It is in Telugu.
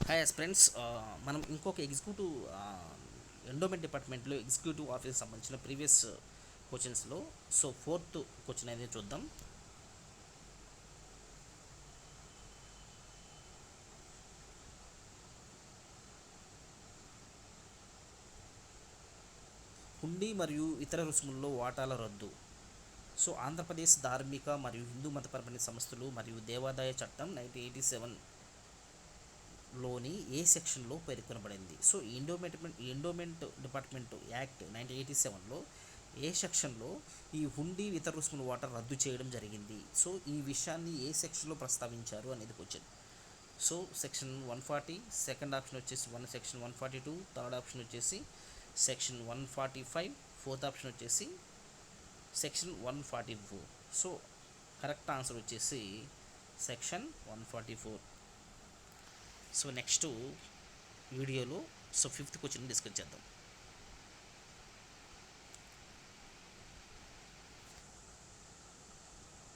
హాయ్ ఫ్రెండ్స్, మనం ఇంకొక ఎగ్జిక్యూటివ్ ఎండోమెంట్ డిపార్ట్మెంట్లో ఎగ్జిక్యూటివ్ ఆఫీస్ సంబంధించిన ప్రీవియస్ క్వశ్చన్స్లో ఫోర్త్ క్వశ్చన్ అనేది చూద్దాం. హుండీ మరియు ఇతర రుసుముల్లో వాటాల రద్దు. ఆంధ్రప్రదేశ్ ధార్మిక మరియు హిందూ మతపరమైన సంస్థలు మరియు దేవాదాయ చట్టం 1987 లోని ఏ సెక్షన్లో పేర్కొనబడింది. ఎండోమెంట్ డిపార్ట్మెంట్ యాక్ట్ 1987లో ఏ సెక్షన్లో ఈ హుండీ ఇతర రుసుముల వాటా రద్దు చేయడం జరిగింది. ఈ విషయాన్ని ఏ సెక్షన్లో ప్రస్తావించారు అనేది క్వశ్చన్. సెక్షన్ 140, సెకండ్ ఆప్షన్ వచ్చేసి సెక్షన్ 142, థర్డ్ ఆప్షన్ వచ్చేసి సెక్షన్ 145, ఫోర్త్ ఆప్షన్ వచ్చేసి సెక్షన్ 144. కరెక్ట్ ఆన్సర్ వచ్చేసి సెక్షన్ 144. నెక్స్ట్ వీడియోలో ఫిఫ్త్ క్వశ్చన్ డిస్కస్ చేద్దాం.